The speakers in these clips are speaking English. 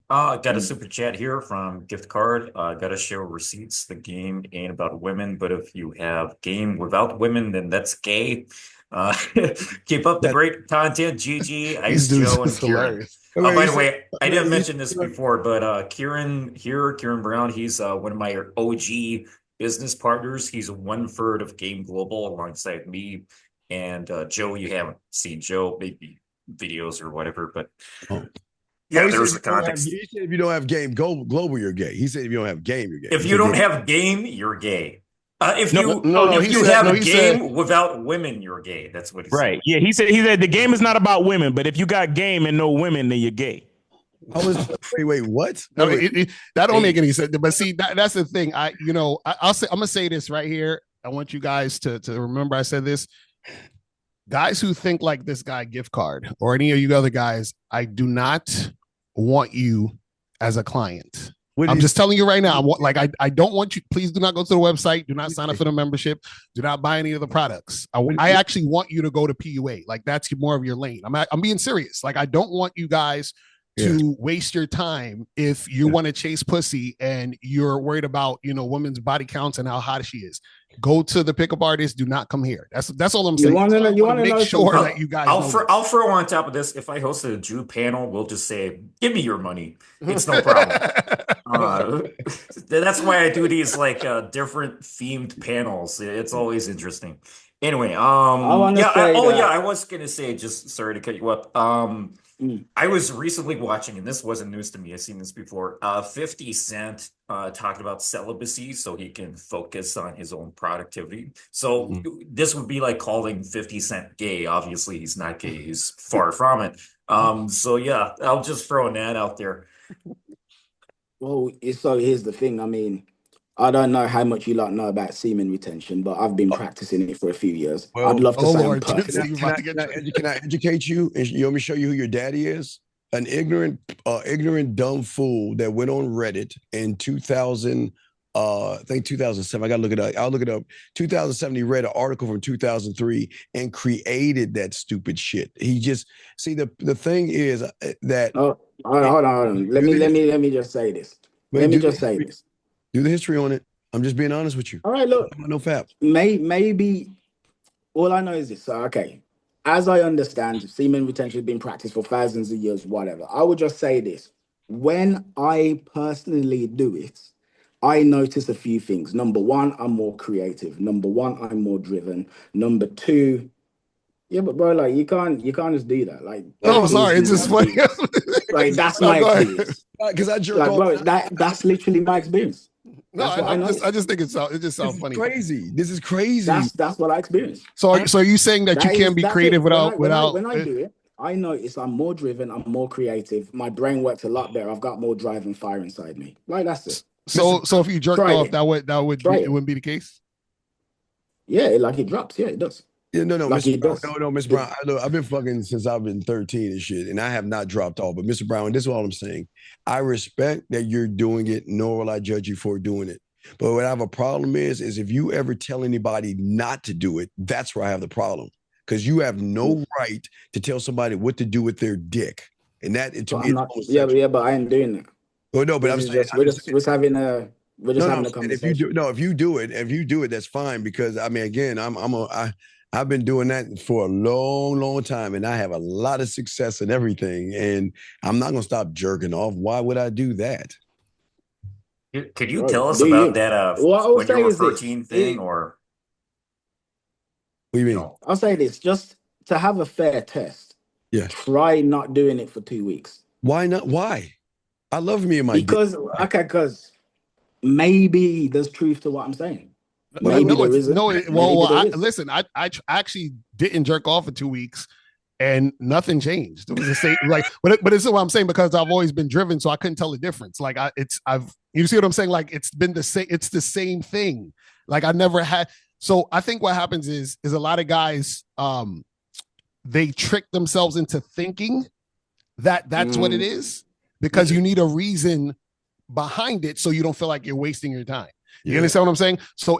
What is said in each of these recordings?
Got a super chat here from gift card. Gotta show receipts. The game ain't about women, but if you have game without women, then that's gay. Uh, keep up the That great content, GG, These Ice dudes Joe, and is Kieran. hilarious. By he the said, way, I wait, didn't he mention said, this before, but Kieran here, Kieran Brown, he's one of my OG business partners. He's 1/3 of Game Global alongside me and Joe. You haven't seen Joe, maybe videos or whatever, but oh, yeah, he said there's if the you don't have, context. he said if you don't have game global, you're gay. He said if you don't have game, you're gay. If He you said don't game. have game, you're gay. If No, you no, no. if He you said, no, have he said, game without women, you're gay. That's what he said. right. Yeah, he said the game is not about women, but if you got game and no women, then you're gay. I was wait, what? No, Wait, that don't make Hey, any sense. But see, that's the thing. I'll say, I'm gonna say this right here. I want you guys to remember I said this. Guys who think like this guy gift card or any of you other guys, I do not want you as a client. what I'm is just telling you right now. I don't want you. Please do not go to the website. Do not sign up for the membership. Do not buy any of the products. I actually want you to go to PUA. Like that's more of your lane. I'm being serious. Like I don't want you guys yeah. to waste your time if you want to chase pussy and you're worried about women's body counts and how hot she is. Go to the pickup artist. Do not come here. That's all I'm saying. You want to Make know sure something? that you guys know this. I'll throw on top of this. If I hosted a Jew panel, we'll just say, "Give me your money." It's no problem. That's why I do these like different themed panels. It's always interesting. Anyway, I want to say yeah, that. I was gonna say, just sorry to cut you up. Mm. I was recently watching, and this wasn't news to me. I've seen this before. 50 Cent talking about celibacy so he can focus on his own productivity. So Mhm. this would be like calling 50 Cent gay. Obviously, he's not gay. He's far from it. So yeah, I'll just throw that out there. Well, so here's the thing. I mean, I don't know how much you lot know about semen retention, but I've been Oh, practicing it for a few years. I'd well, love to Oh say I'm Lord, perfect. you about to get can I educate you? And you want me to show you who your daddy is? An ignorant, dumb fool that went on Reddit in 2000, I think 2007. I gotta look it up. I'll look it up. 2007, he read an article from 2003 and created that stupid shit. He just see the thing is that Oh, it, hold on, hold on. do the history, Let me just say this. Let but me just say this. do the history on it. I'm just being honest with you. All right, look, No fap. maybe all I know is this. So, okay, as I understand, semen retention has been practiced for thousands of years, whatever. I would just say this. When I personally do it, I notice a few things. Number one, I'm more creative. Number one, I'm more driven. Number two, yeah, but bro, like you can't just do that. Like No, that is sorry, it's my just funny. experience. Like that's No, my go ahead. experience. Because I jerk Like, off. bro, that's literally my experience. No, That's what I know. I just think it just This sounds is funny. crazy. This is crazy. That's what I experienced. So are you saying that you can't be That's it. creative without? When I do it, I notice I'm more driven, I'm more creative. My brain works a lot better. I've got more drive and fire inside me. Like that's it. So if you jerked Try off, it. it Try it. wouldn't be the case. Yeah, like it drops. Yeah, it does. Yeah, no, Like Mr. it Brown. does. No, Mr. Brown. Look, I've been fucking since I've been 13 and shit, and I have not dropped off. But Mr. Brown, this is all I'm saying. I respect that you're doing it, nor will I judge you for doing it. But what I have a problem is if you ever tell anybody not to do it, that's where I have the problem. Because you have no right to tell somebody what to do with their dick. And that to But me I'm is not. homosexual. Yeah, but I ain't doing that. Well, no, but This I'm is saying, just we're just having a no, I'm saying if you do, conversation. no, if you do it, that's fine. Because I mean, again, I've been doing that for a long, long time, and I have a lot of success and everything. And I'm not gonna stop jerking off. Why would I do that? Could you Bro, tell us do about you? that What I will when you say were is this. 13 thing, or What do you you mean? know? I'll say this, just to have a fair test, Yeah. try not doing it for 2 weeks. Why not? Why? I love me and my dick. Because Why? okay, because maybe there's truth to what I'm saying. Well, Maybe No, there it's isn't. no. Maybe there is. Listen. I actually didn't jerk off for 2 weeks, and nothing changed. It was the same. But it's what I'm saying because I've always been driven, so I couldn't tell the difference. You see what I'm saying? Like it's been the same. It's the same thing. Like I never had. So I think what happens is a lot of guys they trick themselves into thinking that that's what it Mm, is because you need a reason behind it so you don't feel like you're wasting your time. You Yeah. understand what I'm saying? So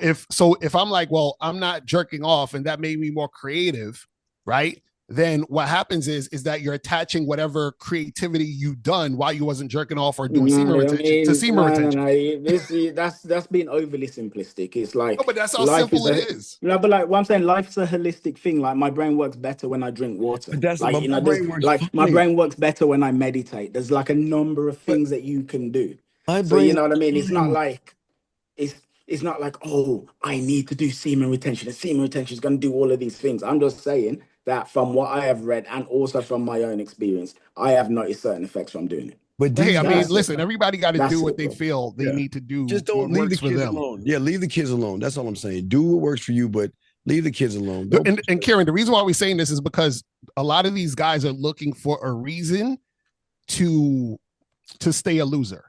if I'm like, well, I'm not jerking off and that made me more creative, right? then what happens is that you're attaching whatever creativity you've done while you wasn't jerking off or doing semen retention to semen retention. That's being overly simplistic. It's No, like but that's how life simple is it is. no, but like what I'm saying, life's a holistic thing. Like my brain works better when I drink water. But that's Like but my brain works like my funny. brain works better when I meditate. There's like a number of But things that you can do. my So you brain know what I mean? is It's not fine. like it's not like, oh, I need to do semen retention. And semen retention is going to do all of these things. I'm just saying that from what I have read and also from my own experience, I have noticed certain effects from doing it. But But hey, these I mean, guys, listen, everybody got to do That's what it, they bro. feel they yeah, need to do. just What don't leave the works for kids them. alone. Yeah, leave the kids alone. That's all I'm saying. Do what works for you, but leave the kids alone. Don't And Kieren, the reason why we're saying this is because a lot of these guys are looking for a reason to stay a loser.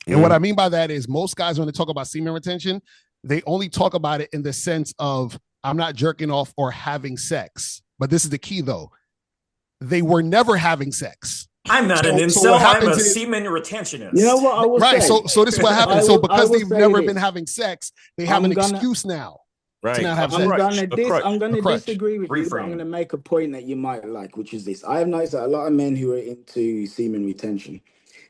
And what I mean by that is most guys, when they talk about semen retention, they only talk about it in the sense of I'm not jerking off or having sex. But this is the key, though. They were never having sex. I'm not an incel. So what I'm a happens is, semen retentionist. You know what I will right. say? So this is what happens. So I because will they've say never this. been having sex, they have an excuse now to not have sex. I'm gonna crutch. disagree with you, but I'm Reframe. gonna make a point that you might like, which is this. I have noticed that a lot of men who are into semen retention,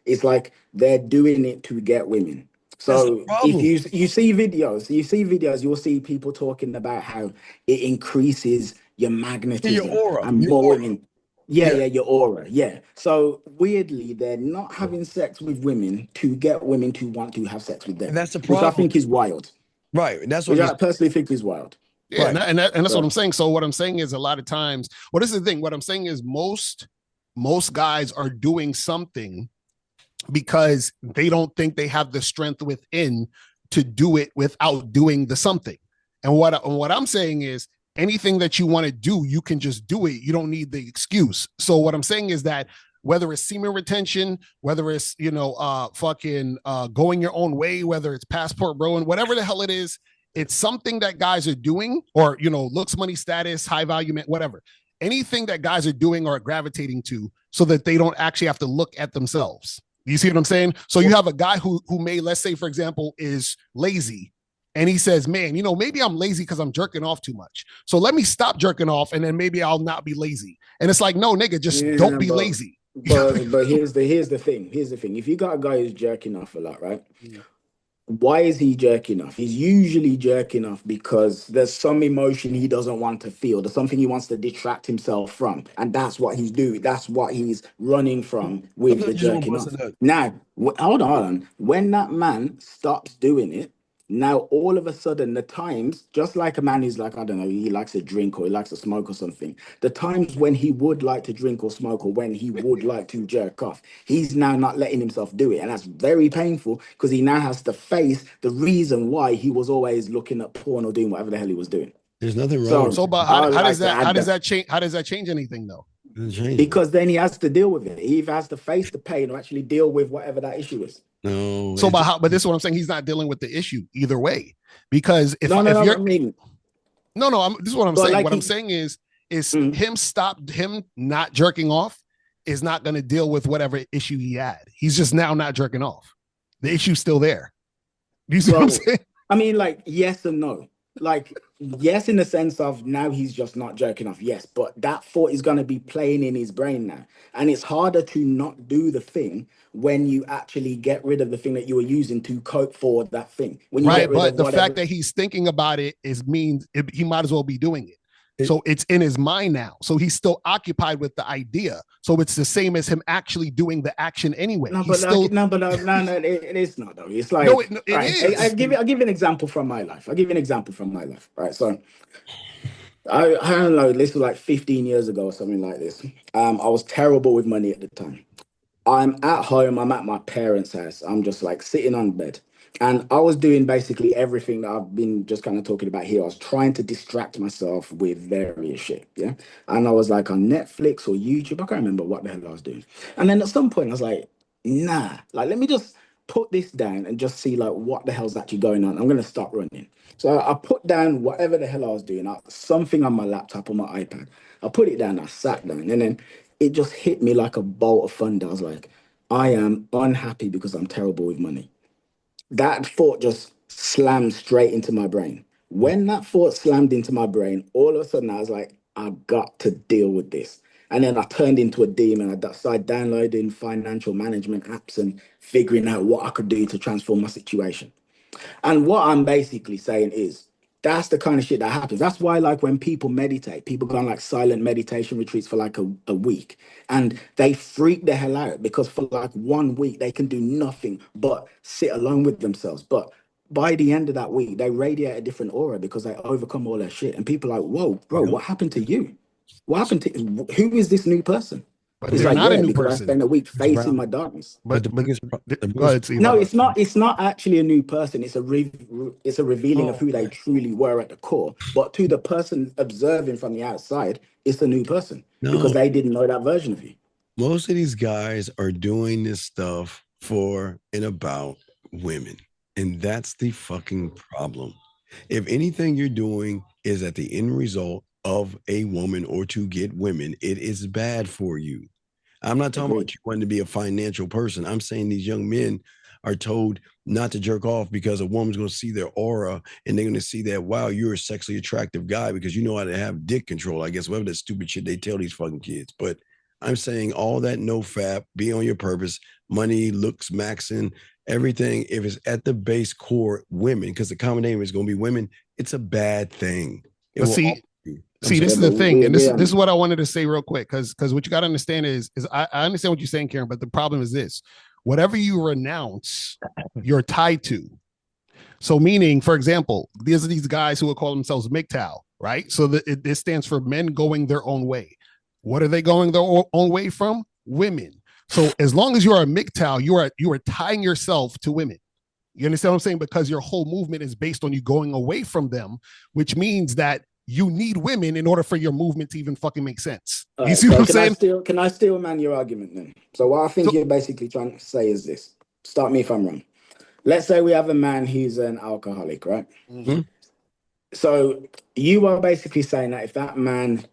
it's like they're doing it to get women. That's the So if problem. you see videos, you'll see people talking about how it increases your Your magnetism aura. and Your more aura. women. Yeah. Your aura. Yeah. So weirdly, they're not having sex with women to get women to want to have sex with them, And that's the which I problem. think is wild. Right. That's Which what I personally think is wild. Yeah, right. and that's what So I'm saying. So what I'm saying is a lot of times, what is the thing? What I'm saying is most guys are doing something because they don't think they have the strength within to do it without doing the something. And what I'm saying is anything that you want to do, you can just do it. You don't need the excuse. So what I'm saying is that whether it's semen retention, whether it's going your own way, whether it's passport bro, and whatever the hell it is, it's something that guys are doing, or looks, money, status, high value, whatever. Anything that guys are doing or gravitating to, so that they don't actually have to look at themselves. You see what I'm saying? So you have a guy who may, let's say, for example, is lazy. And he says, man, maybe I'm lazy because I'm jerking off too much. So let me stop jerking off and then maybe I'll not be lazy. And it's like, no, nigga, just don't be lazy. But here's the thing. Here's the thing. If you got a guy who's jerking off a lot, right? Why is he jerking off? He's usually jerking off because there's some emotion he doesn't want to feel. There's something he wants to detract himself from. And that's what he's doing. That's what he's running from with the jerking off. Now, hold on. When that man stops doing it, now all of a sudden the times, just like a man who's like, I don't know, he likes to drink or he likes to smoke or something, the times when he would like to drink or smoke or when he would like to jerk off, he's now not letting himself do it. And that's very painful because he now has to face the reason why he was always looking at porn or doing whatever the hell he was doing. There's nothing wrong. So but how does that change anything though? Because then he has to deal with it. He either has to face the pain or actually deal with whatever that issue is. No. So but this is what I'm saying. He's not dealing with the issue either way. Because this is what I'm saying. Like what I'm saying is him not jerking off is not going to deal with whatever issue he had. He's just now not jerking off. The issue's still there. Do you see what I'm saying? I mean, like, yes and no. Like, yes, in the sense of now he's just not jerking off. Yes, but that thought is going to be playing in his brain now. And it's harder to not do the thing when you actually get rid of the thing that you were using to cope for that thing. When you right, but the fact that he's thinking about it means he might as well be doing it. So it's in his mind now. So he's still occupied with the idea. So it's the same as him actually doing the action anyway. No, it is not though. It's like it is. I'll give you an example from my life. Right. So I don't know, this was like 15 years ago or something like this. I was terrible with money at the time. I'm at home, I'm at my parents' house. I'm just like sitting on bed. And I was doing basically everything that I've been just kind of talking about here. I was trying to distract myself with various shit. Yeah. And I was like on Netflix or YouTube. I can't remember what the hell I was doing. And then at some point I was like, nah, like, let me just put this down and just see like what the hell's actually going on. I'm going to stop running. So I put down whatever the hell I was doing, something on my laptop or my iPad. I put it down, I sat down, and then it just hit me like a bolt of thunder. I was like, I am unhappy because I'm terrible with money. That thought just slammed straight into my brain. When that thought slammed into my brain, all of a sudden I was like, I got to deal with this. And then I turned into a demon. I started downloading financial management apps and figuring out what I could do to transform my situation. And what I'm basically saying is that's the kind of shit that happens. That's why, like, when people meditate, people go on like silent meditation retreats for like a week and they freak the hell out because for like 1 week they can do nothing but sit alone with themselves. But by the end of that week, they radiate a different aura because they overcome all their shit. And people are like, whoa, bro, what happened to you? What happened to who is this new person? But It's they're like, not a yeah, new because I person. spent a week Mr. facing Brown. my darkness. But the But biggest, go ahead, Steve. No, it's not. It's not actually a new person. It's a revealing of Oh, who they okay. truly were at the core. But to the person observing from the outside, it's a new person because No, they didn't know that version of you. most of these guys are doing this stuff for and about women. And that's the fucking problem. If anything you're doing is at the end result of a woman or to get women, it is bad for you. I'm not talking about Agreed. you wanting to be a financial person. I'm saying these young men are told not to jerk off because a woman's going to see their aura and they're going to see that, wow, you're a sexually attractive guy because you know how to have dick control, I guess, whatever that stupid shit they tell these fucking kids. But I'm saying all that no fap, be on your purpose, money, looks, maxing, everything. If it's at the base core, women, because the common name is going to be women, it's a bad thing. It But will see, I'm See, sorry. this Yeah, is but the thing, we and agree this on is what I wanted to say real quick, because what you got to understand is I understand what you're saying, Kieren, but the problem is this: whatever you renounce, you're tied to. So, meaning, for example, these are these guys who will call themselves MGTOW, right? So this stands for men going their own way. What are they going their own way from? Women. So, as long as you are a MGTOW, you are tying yourself to women. You understand what I'm saying? Because your whole movement is based on you going away from them, which means that you need women in order for your movement to even fucking make sense. All You right, see what so I'm saying? can I steal man your argument then? So what I think So you're basically trying to say is this. Stop me if I'm wrong. Let's say we have a man who's an alcoholic, right? Mhm. So you are basically saying that if that man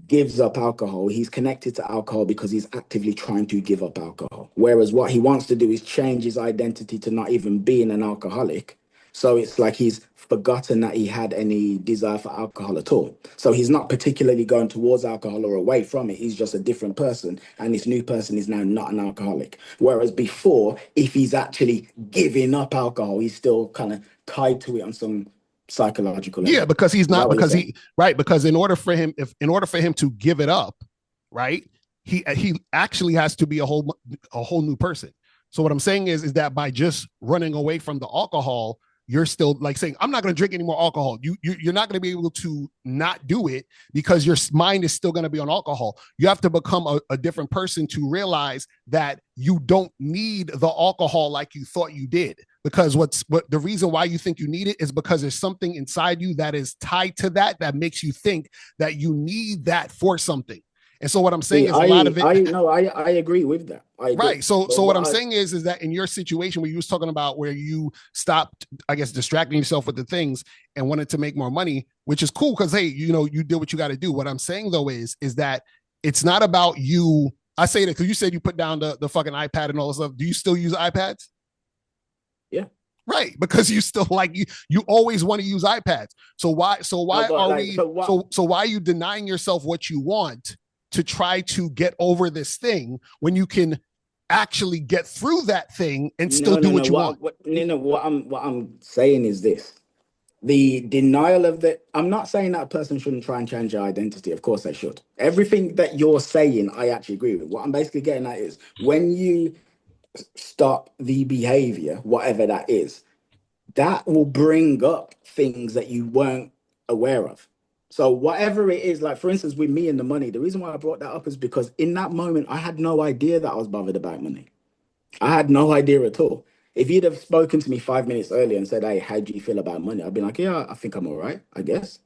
gives up alcohol, he's connected to alcohol because he's actively trying to give up alcohol. Whereas what he wants to do is change his identity to not even being an alcoholic. So it's like he's forgotten that he had any desire for alcohol at all. So he's not particularly going towards alcohol or away from it. He's just a different person. And this new person is now not an alcoholic. Whereas before, if he's actually giving up alcohol, he's still kind of tied to it on some psychological yeah, level. because he's Is that not what you're because saying? he right because in order for him to give it up, right, he actually has to be a whole new person. So what I'm saying is that by just running away from the alcohol, you're still like saying I'm not going to drink any more alcohol. You're not going to be able to not do it because your mind is still going to be on alcohol. You have to become a different person to realize that you don't need the alcohol like you thought you did. Because what the reason why you think you need it is because there's something inside you that is tied to that makes you think that you need that for something. And so what I'm saying See, is a lot of it. I agree with that. I agree. Right. So But what I'm saying is that in your situation where you was talking about where you stopped, I guess, distracting yourself with the things and wanted to make more money, which is cool because hey, you did what you got to do. What I'm saying though is that it's not about you. I say that because you said you put down the fucking iPad and all this stuff. Do you still use iPads? yeah. Right, because you still like you always want to use iPads. So why No, but are like, we so what? so why are you denying yourself what you want to try to get over this thing when you can actually get through that thing and still No, do no, what no. you want? What I'm saying is this: the denial of the. I'm not saying that a person shouldn't try and change their identity. Of course, they should. Everything that you're saying, I actually agree with. What I'm basically getting at is when you stop the behavior, whatever that is, that will bring up things that you weren't aware of. So whatever it is, like for instance, with me and the money, the reason why I brought that up is because in that moment I had no idea that I was bothered about money. I had no idea at all. If you'd have spoken to me 5 minutes earlier and said, "Hey, how do you feel about money?" I'd be like, "Yeah, I think I'm all right, I guess."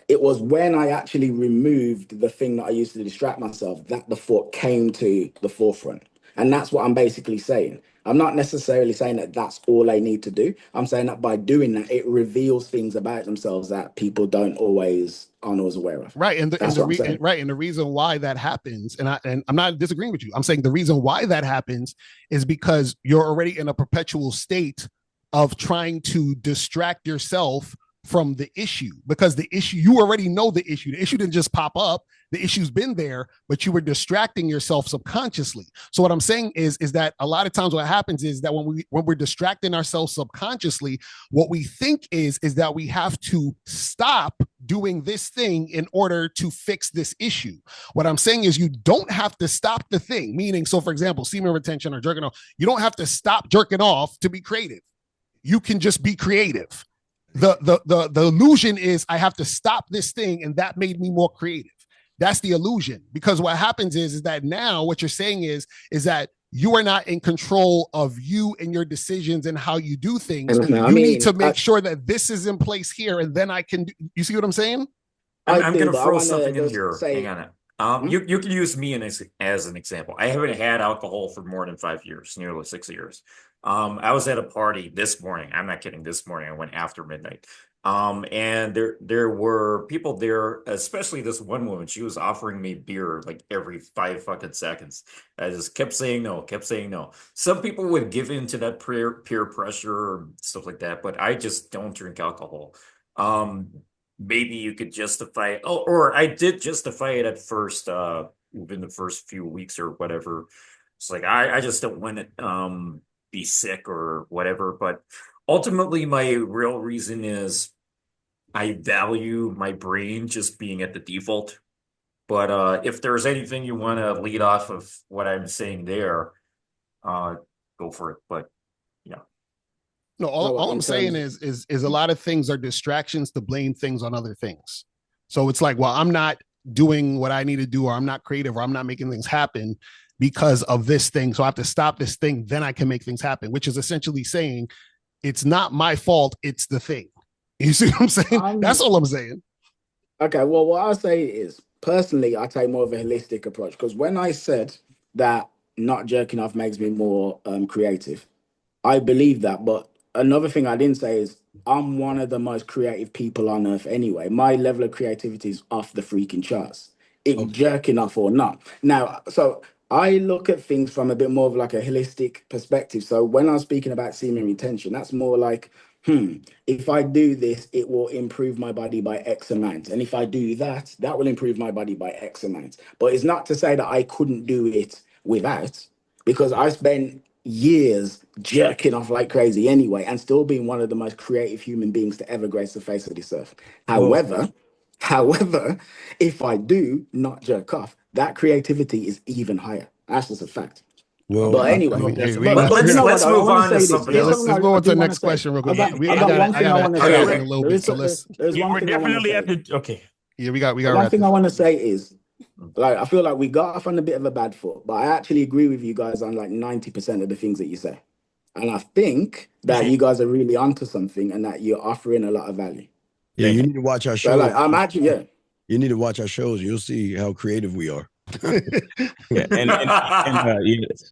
It was when I actually removed the thing that I used to distract myself that the thought came to the forefront. And that's what I'm basically saying. I'm not necessarily saying that that's all they need to do. I'm saying that by doing that, it reveals things about themselves that people aren't always aware of. Right, That's what I'm saying. and the reason why that happens, and I'm not disagreeing with you. I'm saying the reason why that happens is because you're already in a perpetual state of trying to distract yourself from the issue, because the issue, you already know the issue. The issue didn't just pop up. The issue's been there, but you were distracting yourself subconsciously. So what I'm saying is that a lot of times what happens is that when we're distracting ourselves subconsciously, what we think is that we have to stop doing this thing in order to fix this issue. What I'm saying is you don't have to stop the thing. Meaning, so for example, semen retention or jerking off, you don't have to stop jerking off to be creative. You can just be creative. The illusion is I have to stop this thing, and that made me more creative. That's the illusion, because what happens is that now what you're saying is that you are not in control of you and your decisions and how you do things. You need to make sure that this is in place here, and then I can do, you see what I'm saying? I'm going to throw something in here. Hang on. You can use me as an example. I haven't had alcohol for more than 5 years, nearly 6 years. I was at a party this morning. I'm not kidding. This morning, I went after midnight. And there were people there, especially this one woman. She was offering me beer like every 5 fucking seconds. I just kept saying no, kept saying no. Some people would give in to that peer pressure or stuff like that, but I just don't drink alcohol. Maybe you could justify it. Oh, or I did justify it at first, within the first few weeks or whatever. It's like I just don't want to be sick or whatever. But ultimately, my real reason is I value my brain just being at the default. But if there's anything you want to lead off of what I'm saying there, go for it. But yeah. No, all I'm saying is a lot of things are distractions to blame things on other things. So it's like, well, I'm not doing what I need to do, or I'm not creative, or I'm not making things happen because of this thing. So I have to stop this thing, then I can make things happen, which is essentially saying it's not my fault, it's the thing. You see what I'm saying? That's all I'm saying. Okay, well, what I'll say is, personally, I take more of a holistic approach, because when I said that not jerking off makes me more creative, I believe that. But another thing I didn't say is I'm one of the most creative people on earth anyway. My level of creativity is off the freaking charts. Jerking off or not. Now, so I look at things from a bit more of like a holistic perspective. So when I'm speaking about semen retention, that's more like, if I do this, it will improve my body by X amount. And if I do that, that will improve my body by X amount. But it's not to say that I couldn't do it without, because I spent years jerking off like crazy anyway, and still being one of the most creative human beings to ever grace the face of this earth. However, if I do not jerk off, that creativity is even higher. That's just a fact. Well, but anyway, let's move on to something else. Let's go on to the next question real quick. I got one thing I want to say in a little bit. So we're definitely at the okay. Yeah, we got one thing I want to say is, like, I feel like we got off on a bit of a bad foot, but I actually agree with you guys on like 90% of the things that you say. And I think that you guys are really onto something, and that you're offering a lot of value. Yeah, you need to watch our show. So, like, I'm actually, you need to watch our shows. You'll see how creative we are. Yeah, and